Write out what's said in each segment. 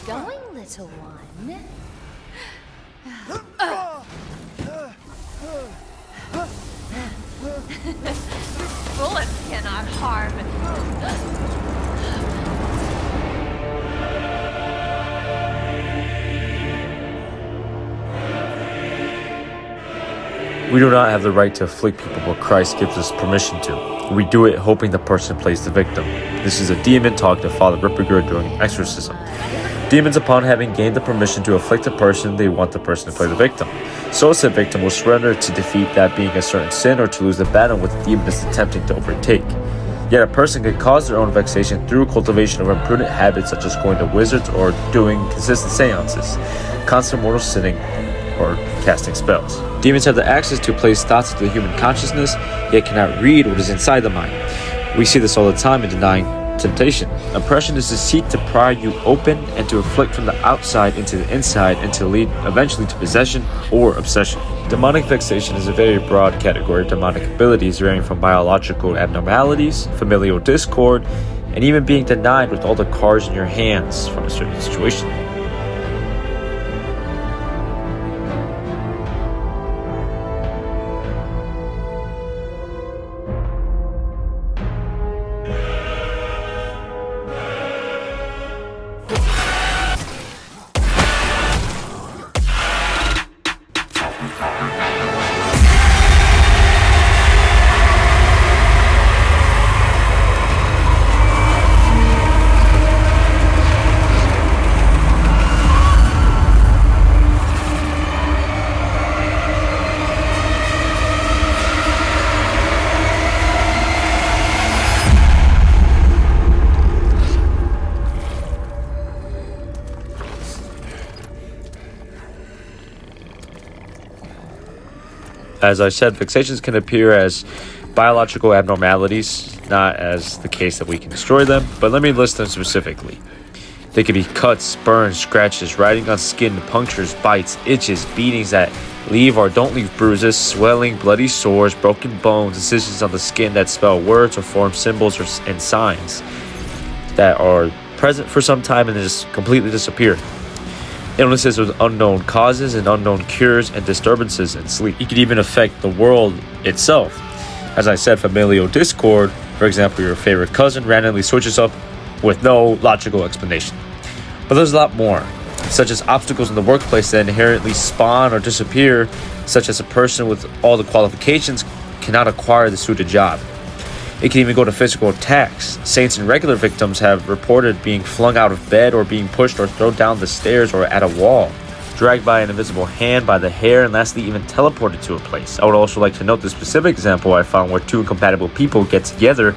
going, little one? Bullets cannot harm. We do not have the right to afflict people, but Christ gives us permission to. We do it hoping the person plays the victim. This is a demon talk that Father Ripperger during exorcism. Demons, upon having gained the permission to afflict a person, they want the person to play the victim. So said victim will surrender to defeat that being a certain sin or to lose the battle with the demon is attempting to overtake. Yet a person can cause their own vexation through cultivation of imprudent habits such as going to wizards or doing consistent seances, constant mortal sinning, or casting spells. Demons have the access to place thoughts into the human consciousness, yet cannot read what is inside the mind. We see this all the time in denying temptation. Oppression is to seek to pry you open and to afflict from the outside into the inside and to lead eventually to possession or obsession. Demonic vexation is a very broad category of demonic abilities varying from biological abnormalities, familial discord, and even being denied with all the cards in your hands from a certain situation. As I said, vexations can appear as biological abnormalities, not as the case that we can destroy them, but let me list them specifically. They can be cuts, burns, scratches, writing on skin, punctures, bites, itches, beatings that leave or don't leave bruises, swelling, bloody sores, broken bones, incisions on the skin that spell words or form symbols and signs that are present for some time and then just completely disappear. Illnesses with unknown causes and unknown cures and disturbances in sleep. It could even affect the world itself. As I said, familial discord, for example, your favorite cousin randomly switches up with no logical explanation. But there's a lot more, such as obstacles in the workplace that inherently spawn or disappear, such as a person with all the qualifications cannot acquire the suited job. It can even go to physical attacks. Saints and regular victims have reported being flung out of bed or being pushed or thrown down the stairs or at a wall, dragged by an invisible hand by the hair, and lastly even teleported to a place. I would also like to note the specific example I found where two incompatible people get together,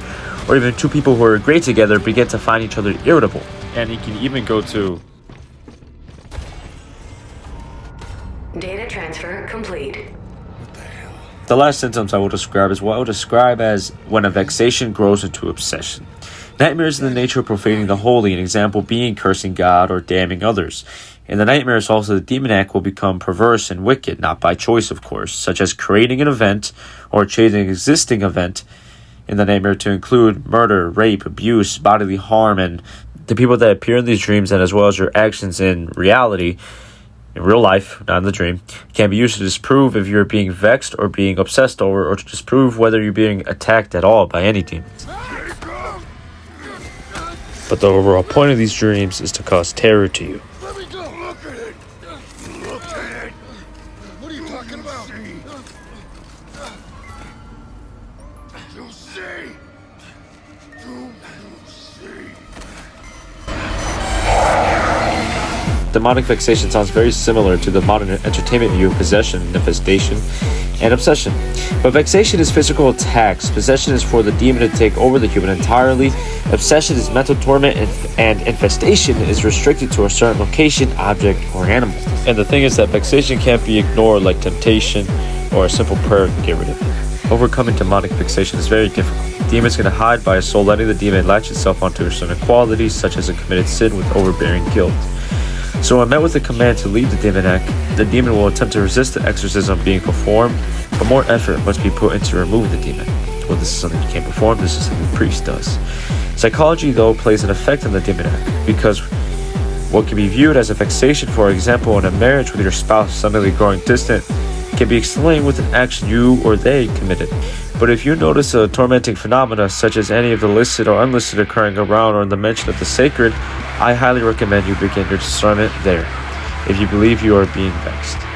or even two people who are great together begin to find each other irritable. And it can even go to data transfer complete. the last symptoms I will describe is what I will describe as when a vexation grows into obsession. Nightmares in the nature of profaning the holy, an example being cursing God or damning others. In the nightmares also the demoniac will become perverse and wicked, not by choice of course, such as creating an event or changing an existing event in the nightmare to include murder, rape, abuse, bodily harm, and the people that appear in these dreams and as well as your actions in reality, in real life, not in the dream, can be used to disprove if you're being vexed or being obsessed over, or to disprove whether you're being attacked at all by any demons. But the overall point of these dreams is to cause terror to you. Let me go. Look at it. Look at it. What are you talking about? You see? Do you see? Demonic vexation sounds very similar to the modern entertainment view of possession, infestation, and obsession. But vexation is physical attacks, possession is for the demon to take over the human entirely, obsession is mental torment, and infestation is restricted to a certain location, object, or animal. And the thing is that vexation can't be ignored like temptation or a simple prayer can get rid of it. Overcoming demonic vexation is very difficult. Demons can hide by a soul letting the demon latch itself onto certain qualities, such as a committed sin with overbearing guilt. So when met with the command to leave the demoniac, the demon will attempt to resist the exorcism being performed, but more effort must be put into removing the demon. Well, this is something you can't perform, this is something the priest does. Psychology, though, plays an effect on the demoniac, because What can be viewed as a vexation, for example, in a marriage with your spouse suddenly growing distant, can be explained with an action you or they committed. But if you notice a tormenting phenomena such as any of the listed or unlisted occurring around or in the mention of the sacred, I highly recommend you begin your discernment there, if you believe you are being vexed.